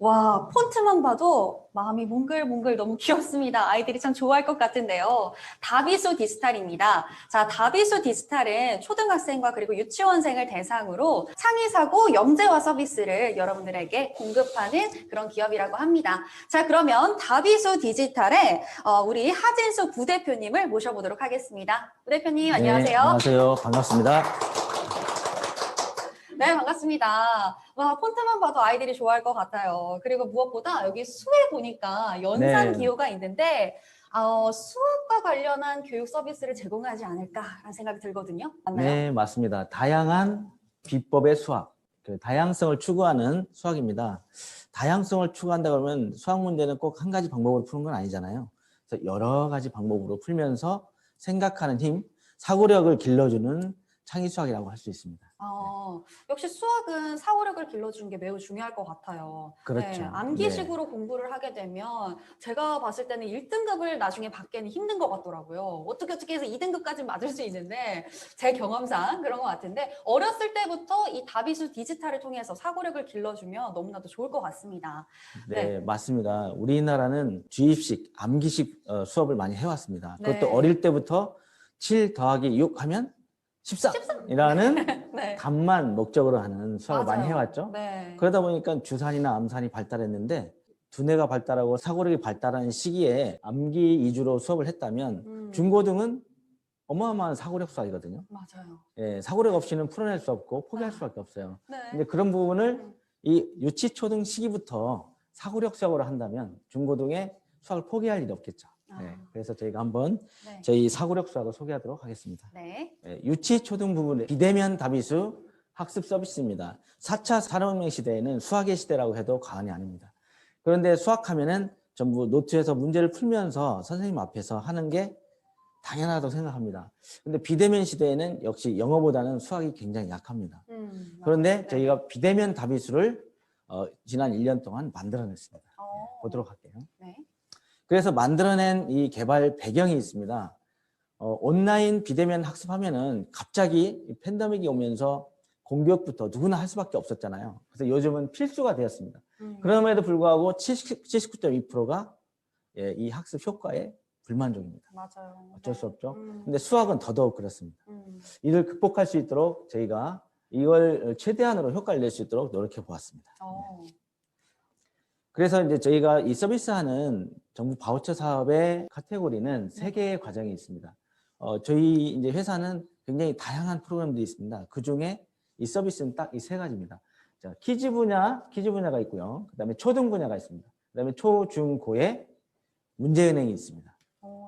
와, 폰트만 봐도 마음이 몽글몽글 너무 귀엽습니다. 아이들이 참 좋아할 것 같은데요. 다비수 디지털입니다. 자, 다비수 디지털은 초등학생과 그리고 유치원생을 대상으로 창의사고 영재화 서비스를 여러분들에게 공급하는 그런 기업이라고 합니다. 자, 그러면 다비수 디지털에 우리 하진수 부대표님을 모셔보도록 하겠습니다. 부대표님, 네, 안녕하세요. 안녕하세요. 반갑습니다. 네, 반갑습니다. 와, 폰트만 봐도 아이들이 좋아할 것 같아요. 그리고 무엇보다 여기 수에 보니까 연산 네. 기호가 있는데 수학과 관련한 교육 서비스를 제공하지 않을까라는 생각이 들거든요. 맞나요? 네, 맞습니다. 다양한 비법의 수학, 그 다양성을 추구하는 수학입니다. 다양성을 추구한다 그러면 수학 문제는 꼭 한 가지 방법으로 푸는 건 아니잖아요. 그래서 여러 가지 방법으로 풀면서 생각하는 힘, 사고력을 길러주는 창의 수학이라고 할 수 있습니다. 역시 수학은 사고력을 길러주는 게 매우 중요할 것 같아요. 그렇죠. 네, 암기식으로 공부를 하게 되면 제가 봤을 때는 1등급을 나중에 받기에는 힘든 것 같더라고요. 어떻게 해서 2등급까지 맞을 수 있는데 제 경험상 그런 것 같은데 어렸을 때부터 이 다비수 디지털을 통해서 사고력을 길러주면 너무나도 좋을 것 같습니다. 네, 맞습니다. 우리나라는 주입식, 암기식 수업을 많이 해왔습니다. 그것도 네. 어릴 때부터 7 더하기 6 하면 13이라는 네. 답만 목적으로 하는 수학을 많이 맞아요. 해왔죠. 네. 그러다 보니까 주산이나 암산이 발달했는데 두뇌가 발달하고 사고력이 발달하는 시기에 암기 위주로 수업을 했다면 중고등은 어마어마한 사고력 수학이거든요. 맞아요. 예, 사고력 없이는 풀어낼 수 없고 포기할 수밖에 없어요. 네. 근데 그런 부분을 이 유치 초등 시기부터 사고력 수학으로 한다면 중고등의 수학을 포기할 일이 없겠죠. 네, 그래서 저희가 한번 네. 저희 사고력 수학을 소개하도록 하겠습니다. 네. 유치 초등 부분의 비대면 다비수 학습 서비스입니다. 4차 산업혁명 시대에는 수학의 시대라고 해도 과언이 아닙니다. 그런데 수학하면은 전부 노트에서 문제를 풀면서 선생님 앞에서 하는 게 당연하다고 생각합니다. 근데 비대면 시대에는 역시 영어보다는 수학이 굉장히 약합니다. 그런데 저희가 비대면 다비수를 지난 1년 동안 만들어냈습니다. 네, 보도록 할게요. 네. 그래서 만들어낸 이 개발 배경이 있습니다. 온라인 비대면 학습하면은 갑자기 팬데믹이 오면서 공교육부터 누구나 할 수밖에 없었잖아요. 그래서 요즘은 필수가 되었습니다. 그럼에도 불구하고 79.2%가 이 학습 효과에 불만족입니다. 맞아요. 어쩔 네. 수 없죠. 근데 수학은 더더욱 그렇습니다. 이를 극복할 수 있도록 저희가 이걸 최대한으로 효과를 낼 수 있도록 노력해 보았습니다. 그래서 이제 저희가 이 서비스하는 정부 바우처 사업의 카테고리는 세 개의 과정이 있습니다. 저희 이제 회사는 굉장히 다양한 프로그램들이 있습니다. 그 중에 이 서비스는 딱 이 세 가지입니다. 자, 퀴즈 분야가 있고요. 그다음에 초등 분야가 있습니다. 그다음에 초, 중, 고의 문제은행이 있습니다.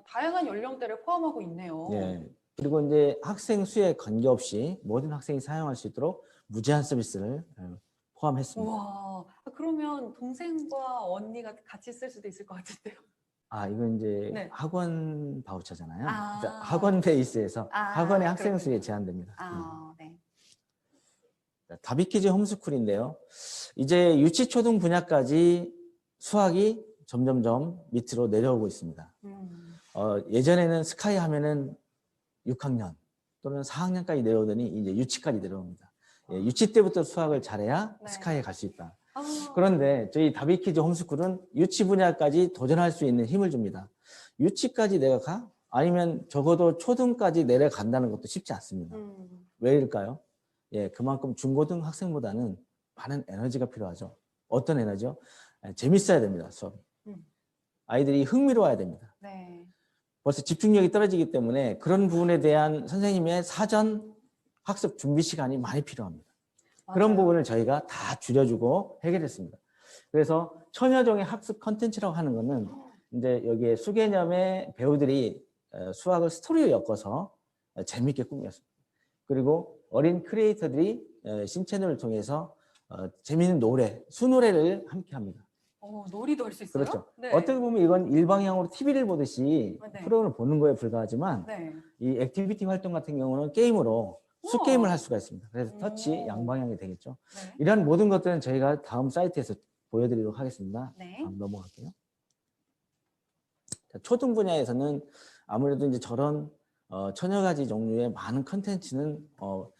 다양한 연령대를 포함하고 있네요. 네. 그리고 이제 학생 수에 관계없이 모든 학생이 사용할 수 있도록 무제한 서비스를 포함했습니다. 와, 그러면 동생과 언니가 같이 쓸 수도 있을 것 같은데요. 이건 이제 네. 학원 바우처잖아요. 아. 그래서 학원 베이스에서 학원의 학생 수에 그렇군요. 제한됩니다. 네. 다비키즈 홈스쿨인데요. 이제 유치 초등 분야까지 수학이 점점점 밑으로 내려오고 있습니다. 예전에는 스카이 하면은 6학년 또는 4학년까지 내려오더니 이제 유치까지 내려옵니다. 유치 때부터 수학을 잘해야 네. 스카이에 갈 수 있다. 그런데 저희 다비키즈 홈스쿨은 유치 분야까지 도전할 수 있는 힘을 줍니다. 유치까지 내가 가? 아니면 적어도 초등까지 내려간다는 것도 쉽지 않습니다. 왜일까요? 그만큼 중고등 학생보다는 많은 에너지가 필요하죠. 어떤 에너지요? 재밌어야 됩니다, 수업이. 아이들이 흥미로워야 됩니다. 네. 벌써 집중력이 떨어지기 때문에 그런 부분에 대한 선생님의 사전 학습 준비 시간이 많이 필요합니다. 그런 맞아요. 부분을 저희가 다 줄여주고 해결했습니다. 그래서 처녀종의 학습 컨텐츠라고 하는 거는 이제 여기에 수개념의 배우들이 수학을 스토리로 엮어서 재미있게 꾸몄습니다. 그리고 어린 크리에이터들이 신채널을 통해서 재미있는 노래, 수노래를 함께 합니다. 놀이도 할 수 있어요? 그렇죠. 네. 어떻게 보면 이건 일방향으로 TV를 보듯이 네. 프로그램을 보는 거에 불과하지만 네. 이 액티비티 활동 같은 경우는 게임으로 수게임을 할 수가 있습니다. 그래서 터치 오. 양방향이 되겠죠. 네. 이런 모든 것들은 저희가 다음 사이트에서 보여드리도록 하겠습니다. 네. 다음 넘어갈게요. 자, 초등 분야에서는 아무래도 이제 저런 천여 가지 종류의 많은 컨텐츠는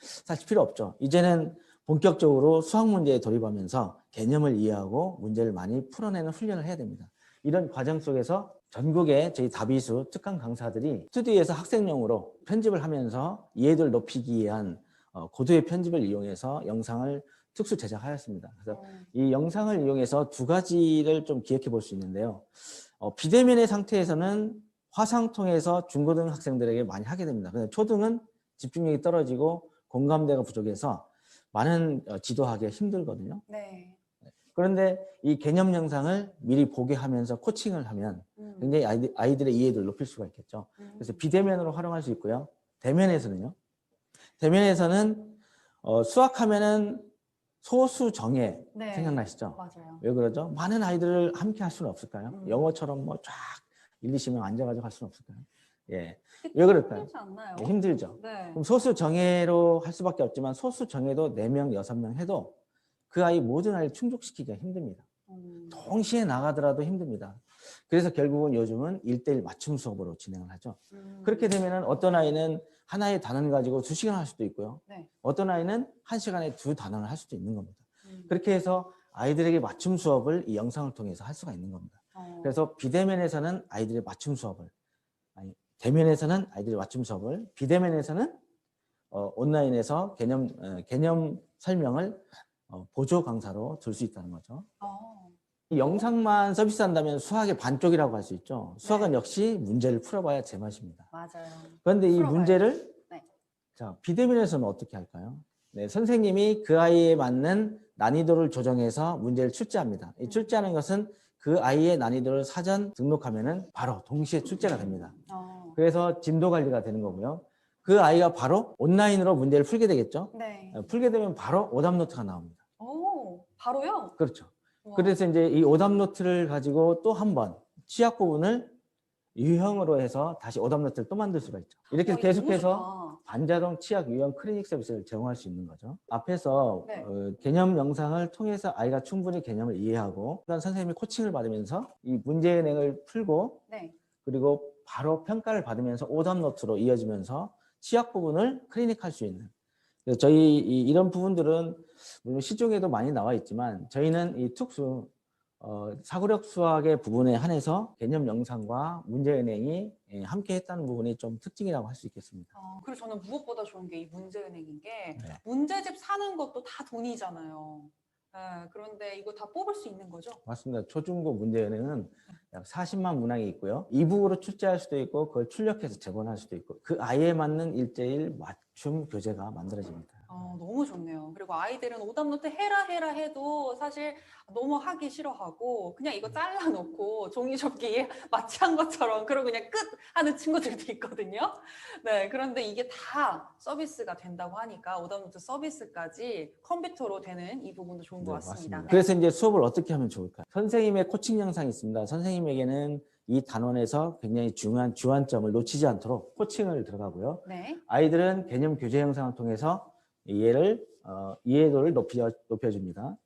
사실 필요 없죠. 이제는 본격적으로 수학 문제에 돌입하면서 개념을 이해하고 문제를 많이 풀어내는 훈련을 해야 됩니다. 이런 과정 속에서 전국의 저희 다비수 특강 강사들이 스튜디오에서 학생용으로 편집을 하면서 이해도를 높이기 위한 고도의 편집을 이용해서 영상을 특수 제작하였습니다. 그래서 이 영상을 이용해서 두 가지를 좀 기억해 볼 수 있는데요. 비대면의 상태에서는 화상 통해서 중고등 학생들에게 많이 하게 됩니다. 근데 초등은 집중력이 떨어지고 공감대가 부족해서 많은 지도하기가 힘들거든요. 네. 그런데 이 개념 영상을 미리 보게 하면서 코칭을 하면 굉장히 아이들의 이해도를 높일 수가 있겠죠. 그래서 비대면으로 활용할 수 있고요. 대면에서는요. 대면에서는 수학하면은 소수 정예 네. 생각나시죠? 맞아요. 왜 그러죠? 많은 아이들을 함께 할 수는 없을까요? 영어처럼 뭐 쫙 1, 2시면 앉아가지고 할 수는 없을까요? 예. 왜 그럴까요? 힘들지 않나요? 예, 힘들죠. 네. 그럼 소수 정예로 할 수밖에 없지만 소수 정예도 4명, 6명 해도 그 아이 모든 아이를 충족시키기가 힘듭니다. 동시에 나가더라도 힘듭니다. 그래서 결국은 요즘은 1대1 맞춤 수업으로 진행을 하죠. 그렇게 되면 어떤 아이는 하나의 단원 가지고 2시간 할 수도 있고요. 네. 어떤 아이는 1시간에 2단원을 할 수도 있는 겁니다. 그렇게 해서 아이들에게 맞춤 수업을 이 영상을 통해서 할 수가 있는 겁니다. 그래서 비대면에서는 아이들의 맞춤 수업을, 대면에서는 아이들의 맞춤 수업을, 비대면에서는 온라인에서 개념 설명을 보조 강사로 들 수 있다는 거죠. 이 영상만 서비스한다면 수학의 반쪽이라고 할 수 있죠. 수학은 네. 역시 문제를 풀어봐야 제맛입니다. 맞아요. 그런데 이 풀어봐야죠. 문제를 네. 자, 비대면에서는 어떻게 할까요? 네, 선생님이 그 아이에 맞는 난이도를 조정해서 문제를 출제합니다. 이 출제하는 것은 그 아이의 난이도를 사전 등록하면은 바로 동시에 출제가 됩니다. 그래서 진도 관리가 되는 거고요. 그 아이가 바로 온라인으로 문제를 풀게 되겠죠. 네. 풀게 되면 바로 오답 노트가 나옵니다. 오, 바로요? 그렇죠. 우와. 그래서 이제 이 오답 노트를 가지고 또 한 번 취약 부분을 유형으로 해서 다시 오답 노트를 또 만들 수가 있죠. 이렇게 이거 계속해서 너무 좋다. 반자동 취약 유형 클리닉 서비스를 제공할 수 있는 거죠. 앞에서 네. 개념 영상을 통해서 아이가 충분히 개념을 이해하고 그다음 선생님이 코칭을 받으면서 이 문제은행을 풀고 네. 그리고 바로 평가를 받으면서 오답 노트로 이어지면서 취약 부분을 클리닉할 수 있는. 그래서 저희 이런 부분들은 물론 시중에도 많이 나와 있지만 저희는 이 특수 사고력 수학의 부분에 한해서 개념 영상과 문제은행이 함께 했다는 부분이 좀 특징이라고 할 수 있겠습니다. 그리고 저는 무엇보다 좋은 게 이 문제은행인 게 네. 문제집 사는 것도 다 돈이잖아요. 네, 그런데 이거 다 뽑을 수 있는 거죠? 맞습니다. 초중고 문제은행은 약 40만 문항이 있고요. 이북으로 출제할 수도 있고 그걸 출력해서 제본할 수도 있고 그 아이에 맞는 1대1 맞춤 교재가 만들어집니다. 너무 좋네요. 그리고 아이들은 오답노트 해라 해도 사실 너무 하기 싫어하고 그냥 이거 잘라놓고 종이 접기에 마취한 것처럼 그러고 그냥 끝 하는 친구들도 있거든요. 네, 그런데 이게 다 서비스가 된다고 하니까 오답노트 서비스까지 컴퓨터로 되는 이 부분도 좋은 것 같습니다. 맞습니다. 그래서 이제 수업을 어떻게 하면 좋을까요? 선생님의 코칭 영상이 있습니다. 선생님에게는 이 단원에서 굉장히 중요한 주안점을 놓치지 않도록 코칭을 들어가고요. 네. 아이들은 개념 교재 영상을 통해서 이해도를 높여줍니다.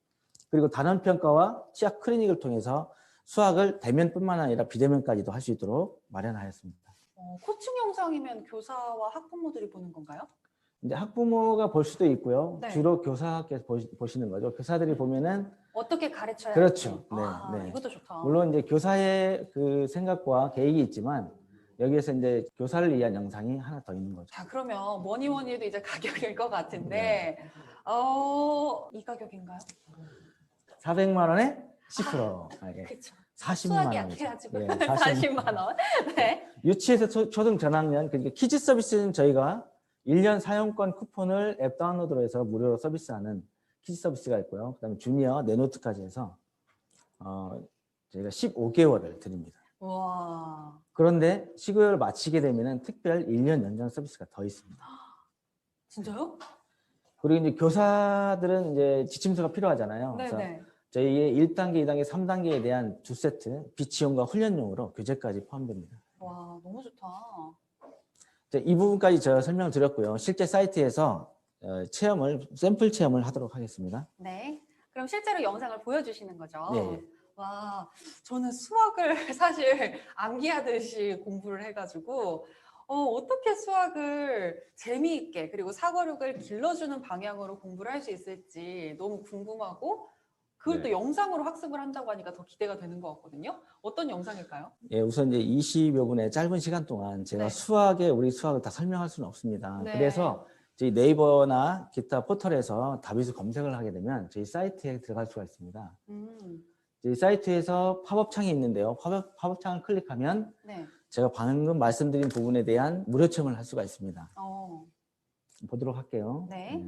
그리고 단원 평가와 취약 클리닉을 통해서 수학을 대면뿐만 아니라 비대면까지도 할 수 있도록 마련하였습니다. 코칭 영상이면 교사와 학부모들이 보는 건가요? 이제 학부모가 볼 수도 있고요. 네. 주로 교사께서 보시는 거죠. 교사들이 보면은 어떻게 가르쳐야 그렇죠. 할지. 네. 이것도 좋다. 물론 이제 교사의 그 생각과 계획이 있지만 여기에서 이제 교사를 위한 영상이 하나 더 있는 거죠. 자, 그러면 뭐니 해도 이제 가격일 것 같은데, 이 가격인가요? 400만 원에 10%. 예. 그쵸. 40만 수학이 원이죠. 약해가지고 예, 40만 원. 네. 유치에서 초등 전학년, 그러니까 키즈 서비스는 저희가 1년 사용권 쿠폰을 앱 다운로드로 해서 무료로 서비스하는 키즈 서비스가 있고요. 그다음에 주니어, 네노트까지 해서 저희가 15개월을 드립니다. 와. 그런데 15개월 마치게 되면은 특별 1년 연장 서비스가 더 있습니다. 진짜요? 그리고 이제 교사들은 이제 지침서가 필요하잖아요. 그래서 네네. 저희의 1단계, 2단계, 3단계에 대한 2세트 비치용과 훈련용으로 교재까지 포함됩니다. 와, 너무 좋다. 이 부분까지 제가 설명을 드렸고요. 실제 사이트에서 샘플 체험을 하도록 하겠습니다. 네. 그럼 실제로 영상을 보여주시는 거죠? 네. 와, 저는 수학을 사실 암기하듯이 공부를 해가지고 어떻게 수학을 재미있게 그리고 사고력을 길러주는 방향으로 공부를 할 수 있을지 너무 궁금하고 그걸 또 네. 영상으로 학습을 한다고 하니까 더 기대가 되는 것 같거든요. 어떤 영상일까요? 예, 우선 이제 20여 분의 짧은 시간 동안 제가 네. 우리 수학을 다 설명할 수는 없습니다. 네. 그래서 저희 네이버나 기타 포털에서 다비수 검색을 하게 되면 저희 사이트에 들어갈 수가 있습니다. 저희 사이트에서 팝업창이 있는데요. 팝업창을 클릭하면 네. 제가 방금 말씀드린 부분에 대한 무료 체험을 할 수가 있습니다. 보도록 할게요. 네.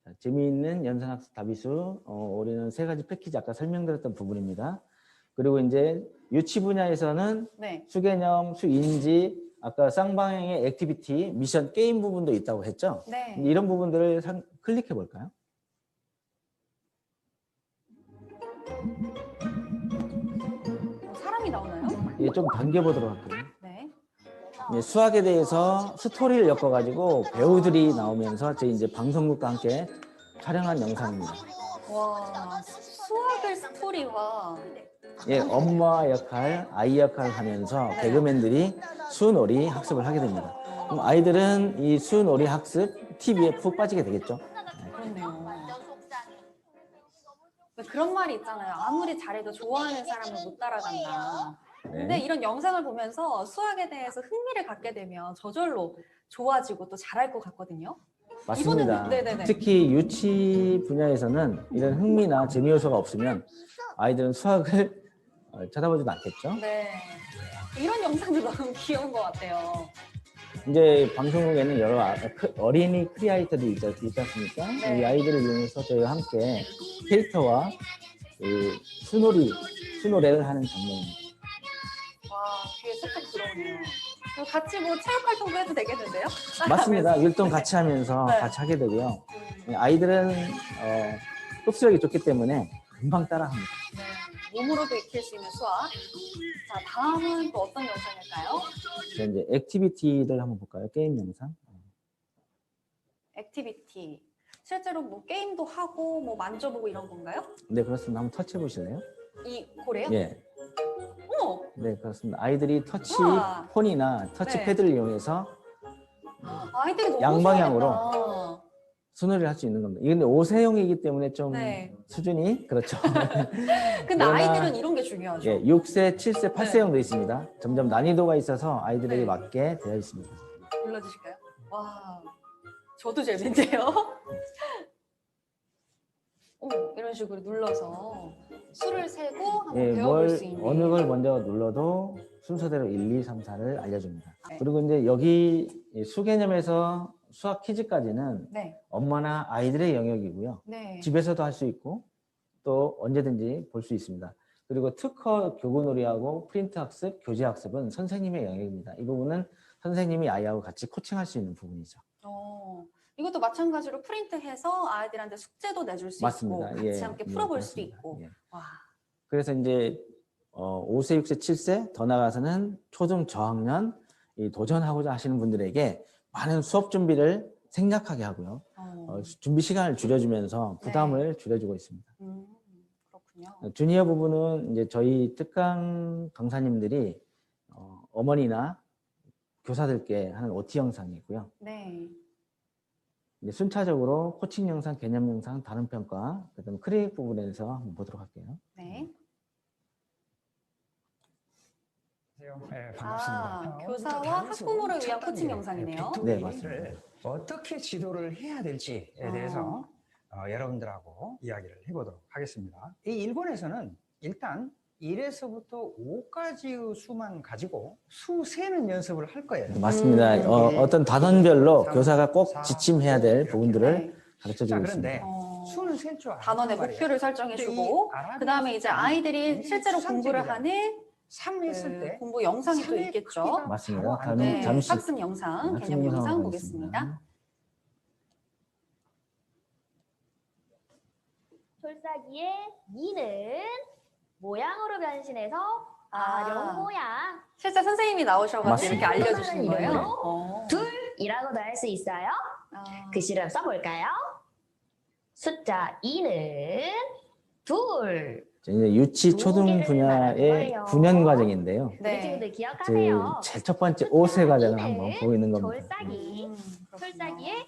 자, 재미있는 연산학습 다비수, 우리는 3가지 패키지 아까 설명드렸던 부분입니다. 그리고 이제 유치 분야에서는 네. 수개념, 수인지, 아까 쌍방향의 액티비티, 미션, 게임 부분도 있다고 했죠? 네. 이런 부분들을 클릭해 볼까요? 사람이 나오나요? 예, 좀 당겨보도록 할게요. 네. 예, 수학에 대해서 스토리를 엮어가지고 배우들이 나오면서 저희 이제 방송국과 함께 촬영한 영상입니다. 와, 수학을 스토리화. 예, 엄마 역할, 아이 역할을 하면서 네. 개그맨들이 수놀이 학습을 하게 됩니다. 그럼 아이들은 이 수놀이 학습 TV에 푹 빠지게 되겠죠? 그렇네요. 그런 말이 있잖아요. 아무리 잘해도 좋아하는 사람은 못 따라간다. 근데 네. 이런 영상을 보면서 수학에 대해서 흥미를 갖게 되면 저절로 좋아지고 또 잘할 것 같거든요. 맞습니다. 이분은- 네네네. 특히 유치 분야에서는 이런 흥미나 재미 요소가 없으면 아이들은 수학을 쳐다보지도 않겠죠? 네. 이런 영상도 너무 귀여운 것 같아요. 이제 방송국에는 여러 어린이 크리에이터들이 있지 않습니까? 네. 이 아이들을 이용해서 저희와 함께 캐릭터와 그 수노래를 하는 장면입니다. 와, 뒤에 쏙쏙 들어오네요. 그리고 같이 뭐 체육 활동도 해도 되겠는데요? 맞습니다. 율동 같이 하면서 네. 같이 하게 되고요. 아이들은 흡수력이 좋기 때문에 금방 따라합니다. 네. 몸으로도 익힐 수 있는 수학. 자, 다음은 또 어떤 영상일까요? 이제 액티비티를 한번 볼까요? 게임 영상. 액티비티. 실제로 뭐 게임도 하고 뭐 만져보고 이런 건가요? 네, 그렇습니다. 한번 터치해 보실래요? 이 고래요? 예. 어머, 네, 그렇습니다. 아이들이 터치 우와. 폰이나 터치패드를 이용해서 아이들이 너무 양방향으로. 좋아하겠다. 수놀이를 할 수 있는 겁니다. 이건 5세용이기 때문에 좀 네. 수준이 그렇죠. 근데 그러나- 아이들은 이런 게 중요하죠. 예, 6세, 7세, 8세용도 있습니다. 점점 난이도가 있어서 아이들에게 네. 맞게 되어 있습니다. 불러주실까요? 와, 저도 재밌는데요. 이런 식으로 눌러서 수를 세고 한번 예, 배워볼 수 있는. 어느 걸 먼저 눌러도 순서대로 1, 2, 3, 4를 알려줍니다. 네. 그리고 이제 여기 이 수개념에서 수학 퀴즈까지는 네, 엄마나 아이들의 영역이고요. 네. 집에서도 할 수 있고 또 언제든지 볼 수 있습니다. 그리고 특허 교구놀이하고 프린트 학습, 교재 학습은 선생님의 영역입니다. 이 부분은 선생님이 아이하고 같이 코칭할 수 있는 부분이죠. 이것도 마찬가지로 프린트해서 아이들한테 숙제도 내줄 수 맞습니다. 있고 같이 예, 함께 예, 풀어볼 수도 그렇습니다. 있고. 예. 와, 그래서 이제 5세, 6세, 7세 더 나가서는 초등 저학년 이 도전하고자 하시는 분들에게 많은 수업 준비를 생략하게 하고요. 준비 시간을 줄여주면서 부담을 줄여주고 있습니다. 그렇군요. 주니어 부분은 이제 저희 특강 강사님들이 어머니나 교사들께 하는 OT 영상이고요. 네. 이제 순차적으로 코칭 영상, 개념 영상, 단원 평가, 그다음에 크리에이트 부분에서 한번 보도록 할게요. 네. 네, 반갑습니다. 교사와 다비수 학부모를 첫 위한 단계, 코칭 영상이네요. 네, B2B를 맞습니다. 어떻게 지도를 해야 될지에 대해서 여러분들하고 이야기를 해보도록 하겠습니다. 이 1권에서는 일단 1에서부터 5까지의 수만 가지고 수 세는 연습을 할 거예요. 맞습니다. 어떤 단원별로 교사가 꼭 지침해야 될 부분들을 네. 가르쳐 자, 주고 그런데 있습니다. 수는 셀 줄 아는 단원의 말이에요. 목표를 설정해주고 근데 이 그 다음에 이제 아이들이 실제로 공부를 수상집이잖아요. 하는 3 했을 때 공부 영상이 또 3의 있겠죠. 크기가 맞습니다. 바로 안 네, 돼요. 잠시 학습 영상, 개념 영상 보겠습니다. 솔사기의 미는 모양으로 변신해서 아령 모양 실제 선생님이 나오셔가지고 맞습니다. 이렇게 알려주시는 이름으로 거예요. 둘이라고도 할 수 있어요. 아, 글씨를 써볼까요? 숫자 2는 둘. 이제 유치 두 초등 개를 분야의 말하는 거예요. 9년 과정인데요. 우리 네. 친구들 제 기억하세요. 제일 첫 번째 5세 과정을 한번 보고 있는 겁니다. 졸사기. 그렇군요. 졸사기의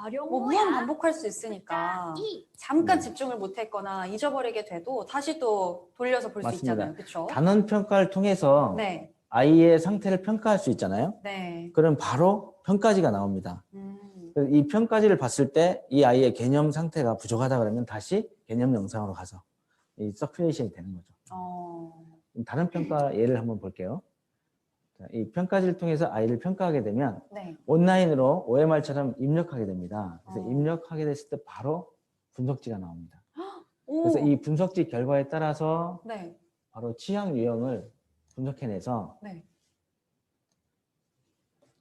아령 뭐 모양. 무한 반복할 수 있으니까 이. 잠깐 네. 집중을 못했거나 잊어버리게 돼도 다시 또 돌려서 볼 수 맞습니다. 있잖아요. 그렇죠? 단원 평가를 통해서 네, 아이의 상태를 평가할 수 있잖아요. 네. 그럼 바로 평가지가 나옵니다. 음, 그래서 이 평가지를 봤을 때 이 아이의 개념 상태가 부족하다 그러면 다시 개념 영상으로 가서 이 서큘레이션이 되는 거죠. 다른 평가 예를 한번 볼게요. 자, 이 평가지를 통해서 아이를 평가하게 되면 네. 온라인으로 OMR처럼 입력하게 됩니다. 그래서 어. 입력하게 됐을 때 바로 분석지가 나옵니다. 오, 그래서 이 분석지 결과에 따라서 네, 바로 취향 유형을 분석해내서 네.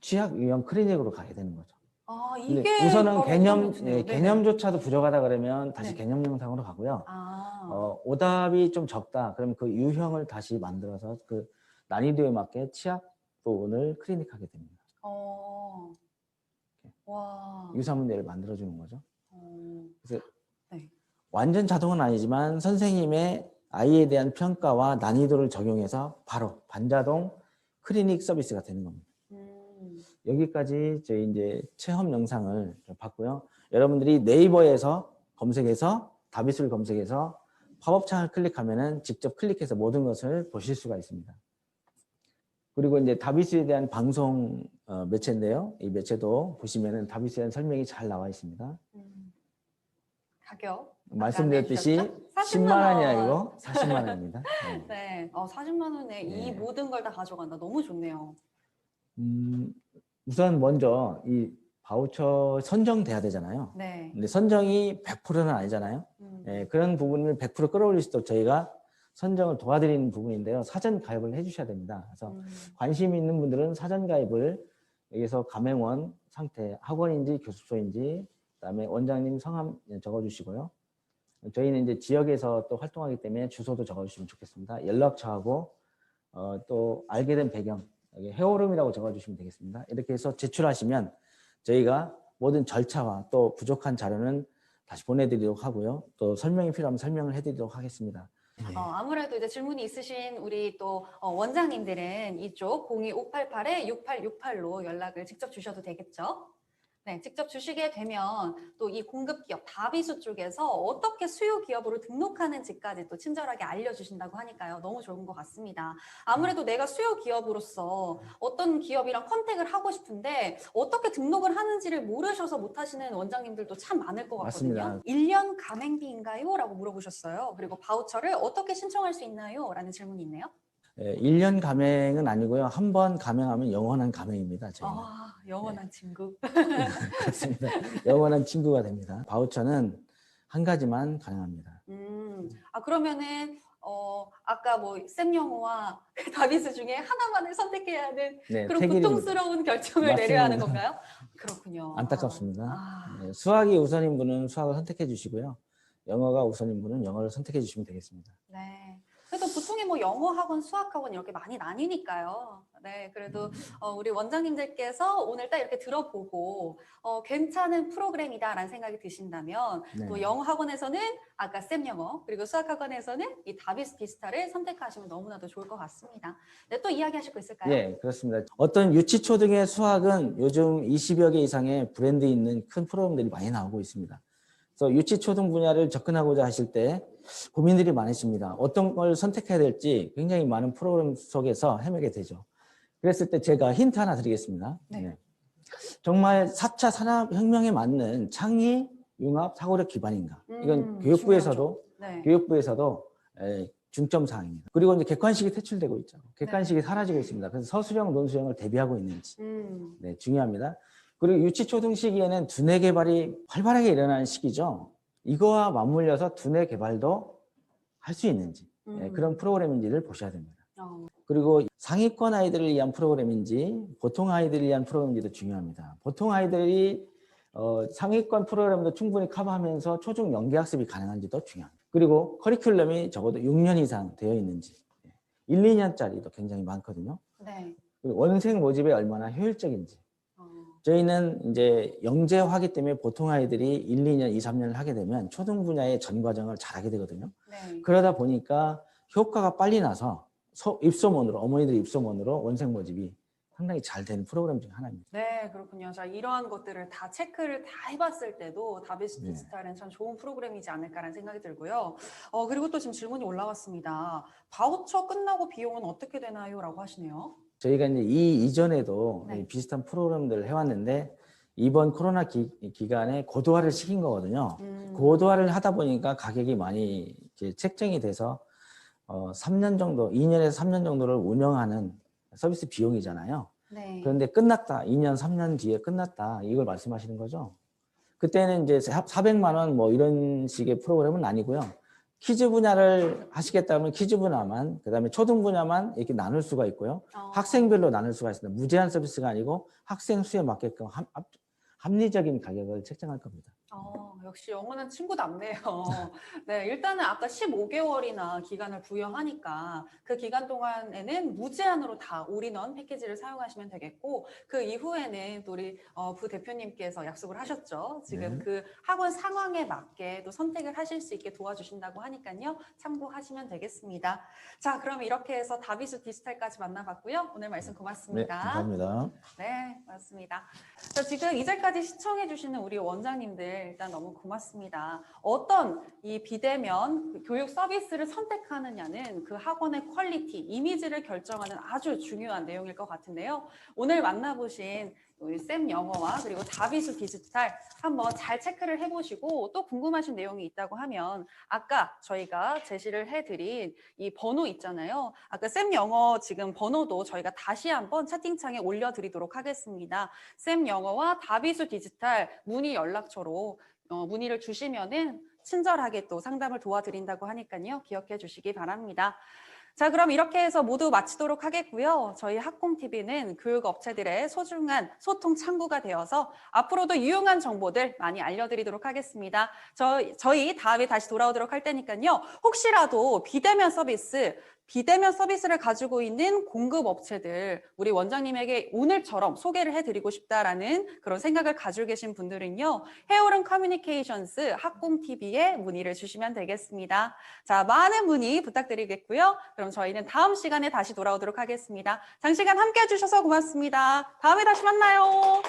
취향 유형 클리닉으로 가게 되는 거죠. 아, 근데 이게 우선은 바로 개념, 어떤 거죠? 개념조차도 부족하다 그러면 다시 네. 개념 영상으로 가고요. 아, 오답이 좀 적다. 그럼 그 유형을 다시 만들어서 그 난이도에 맞게 취약 부분을 클리닉하게 됩니다. 와, 유사 문제를 만들어주는 거죠. 그래서 네. 완전 자동은 아니지만 선생님의 아이에 대한 평가와 난이도를 적용해서 바로 반자동 클리닉 서비스가 되는 겁니다. 여기까지 저희 이제 체험 영상을 좀 봤고요. 여러분들이 네이버에서 검색해서 다비스를 검색해서 팝업창을 클릭하면은 직접 클릭해서 모든 것을 보실 수가 있습니다. 그리고 이제 다비스에 대한 방송 매체인데요. 이 매체도 보시면은 다비스에 대한 설명이 잘 나와 있습니다. 가격 말씀드렸듯이 아까 안내주셨죠? 10만 원이 40만 원. 아니고 40만 원입니다. 네. 네, 40만 원에 이 네. 모든 걸 다 가져간다. 너무 좋네요. 우선 먼저 이 바우처 선정돼야 되잖아요. 네. 근데 선정이 100%는 아니잖아요. 예, 그런 부분을 100% 끌어올릴 수 있도록 저희가 선정을 도와드리는 부분인데요. 사전 가입을 해주셔야 됩니다. 그래서 관심 있는 분들은 사전 가입을 여기서 가맹원 상태, 학원인지 교습소인지, 그다음에 원장님 성함 적어주시고요. 저희는 이제 지역에서 또 활동하기 때문에 주소도 적어주시면 좋겠습니다. 연락처하고 또 알게 된 배경, 여기 헤어룸이라고 적어주시면 되겠습니다. 이렇게 해서 제출하시면 저희가 모든 절차와 또 부족한 자료는 다시 보내드리도록 하고요. 또 설명이 필요하면 설명을 해드리도록 하겠습니다. 아무래도 이제 질문이 있으신 우리 또 원장님들은 이쪽 02588-6868로 연락을 직접 주셔도 되겠죠? 네, 직접 주시게 되면 또 이 공급기업 다비수 쪽에서 어떻게 수요 기업으로 등록하는지까지 또 친절하게 알려주신다고 하니까요. 너무 좋은 것 같습니다. 아무래도 내가 수요 기업으로서 어떤 기업이랑 컨택을 하고 싶은데 어떻게 등록을 하는지를 모르셔서 못하시는 원장님들도 참 많을 것 같거든요. 맞습니다. 1년 가맹비인가요? 라고 물어보셨어요. 그리고 바우처를 어떻게 신청할 수 있나요? 라는 질문이 있네요. 1년 가맹은 아니고요. 한 번 가맹하면 영원한 가맹입니다. 저희는. 영원한 친구. 그렇습니다. 영원한 친구가 됩니다. 바우처는 한 가지만 가능합니다. 그러면은 아까 뭐 쌤영어와 다비스 중에 하나만을 선택해야 하는 네, 그런 택일이 고통스러운 결정을 맞습니다. 내려야 하는 건가요? 그렇군요. 안타깝습니다. 네, 수학이 우선인 분은 수학을 선택해 주시고요. 영어가 우선인 분은 영어를 선택해 주시면 되겠습니다. 네. 그래도 보통의 뭐 영어 학원, 수학 학원 이렇게 많이 나뉘니까요. 네, 그래도 우리 원장님들께서 오늘 딱 이렇게 들어보고 괜찮은 프로그램이다라는 생각이 드신다면 네. 또 영어 학원에서는 아까 쌤 영어 그리고 수학 학원에서는 이 다비스 비스타를 선택하시면 너무나도 좋을 것 같습니다. 네, 또 이야기하실 거 있을까요? 예, 그렇습니다. 어떤 유치 초등의 수학은 요즘 20여 개 이상의 브랜드 있는 큰 프로그램들이 많이 나오고 있습니다. 그래서 유치 초등 분야를 접근하고자 하실 때 고민들이 많으십니다. 어떤 걸 선택해야 될지 굉장히 많은 프로그램 속에서 헤매게 되죠. 그랬을 때 제가 힌트 하나 드리겠습니다. 네. 네. 정말 4차 산업혁명에 맞는 창의, 융합, 사고력 기반인가. 이건 교육부에서도 네. 중점 사항입니다. 그리고 이제 객관식이 퇴출되고 있죠. 객관식이 사라지고 있습니다. 그래서 서술형, 논술형을 대비하고 있는지 네, 중요합니다. 그리고 유치 초등 시기에는 두뇌 개발이 활발하게 일어나는 시기죠. 이거와 맞물려서 두뇌 개발도 할 수 있는지 네, 그런 프로그램인지를 보셔야 됩니다. 그리고 상위권 아이들을 위한 프로그램인지 보통 아이들을 위한 프로그램인지도 중요합니다. 보통 아이들이 상위권 프로그램도 충분히 커버하면서 초중 연계학습이 가능한지도 중요합니다. 그리고 커리큘럼이 적어도 6년 이상 되어 있는지 1, 2년짜리도 굉장히 많거든요. 네. 그리고 원생 모집에 얼마나 효율적인지 저희는 이제 영재화기 때문에 보통 아이들이 1, 2년, 2, 3년을 하게 되면 초등 분야의 전 과정을 잘하게 되거든요. 네. 그러다 보니까 효과가 빨리 나서 입소문으로, 어머니들 입소문으로 원생 모집이 상당히 잘 되는 프로그램 중 하나입니다. 네, 그렇군요. 자, 이러한 것들을 다 체크를 다 해봤을 때도 다비스 네. 디지털은 참 좋은 프로그램이지 않을까라는 생각이 들고요. 그리고 또 지금 질문이 올라왔습니다. 바우처 끝나고 비용은 어떻게 되나요? 라고 하시네요. 저희가 이제 이 이전에도 네. 비슷한 프로그램들을 해왔는데 이번 코로나 기간에 고도화를 시킨 거거든요. 고도화를 하다 보니까 가격이 많이 이제 책정이 돼서 3년 정도, 2년에서 3년 정도를 운영하는 서비스 비용이잖아요. 네. 그런데 끝났다, 2년, 3년 뒤에 끝났다, 이걸 말씀하시는 거죠. 그때는 이제 400만 원 뭐 이런 식의 프로그램은 아니고요. 퀴즈 분야를 하시겠다면 퀴즈 분야만, 그다음에 초등 분야만 이렇게 나눌 수가 있고요. 학생별로 나눌 수가 있습니다. 무제한 서비스가 아니고 학생 수에 맞게끔 합리적인 가격을 책정할 겁니다. 역시 영어는 친구답네요. 네, 일단은 아까 15개월이나 기간을 부여하니까 그 기간 동안에는 무제한으로 다 올인원 패키지를 사용하시면 되겠고 그 이후에는 또 우리 부대표님께서 약속을 하셨죠. 지금 네. 그 학원 상황에 맞게 또 선택을 하실 수 있게 도와주신다고 하니까요. 참고하시면 되겠습니다. 자, 그럼 이렇게 해서 다비수 디지털까지 만나봤고요. 오늘 말씀 네, 고맙습니다. 감사합니다. 네, 맞습니다. 자, 지금 이제까지 시청해주시는 우리 원장님들 일단 너무 고맙습니다. 어떤 이 비대면 교육 서비스를 선택하느냐는 그 학원의 퀄리티, 이미지를 결정하는 아주 중요한 내용일 것 같은데요. 오늘 만나보신 우리 쌤 영어와 그리고 다비수 디지털 한번 잘 체크를 해보시고 또 궁금하신 내용이 있다고 하면 아까 저희가 제시를 해드린 이 번호 있잖아요. 아까 쌤 영어 지금 번호도 저희가 다시 한번 채팅창에 올려드리도록 하겠습니다. 쌤 영어와 다비수 디지털 문의 연락처로 문의를 주시면은 친절하게 또 상담을 도와드린다고 하니까요. 기억해 주시기 바랍니다. 자, 그럼 이렇게 해서 모두 마치도록 하겠고요. 저희 학공TV는 교육업체들의 소중한 소통 창구가 되어서 앞으로도 유용한 정보들 많이 알려드리도록 하겠습니다. 저희 다음에 다시 돌아오도록 할 테니까요. 혹시라도 비대면 서비스를 가지고 있는 공급업체들, 우리 원장님에게 오늘처럼 소개를 해드리고 싶다라는 그런 생각을 가지고 계신 분들은요. 헤어른 커뮤니케이션스 학공TV에 문의를 주시면 되겠습니다. 자, 많은 문의 부탁드리겠고요. 그럼 저희는 다음 시간에 다시 돌아오도록 하겠습니다. 장시간 함께 해주셔서 고맙습니다. 다음에 다시 만나요.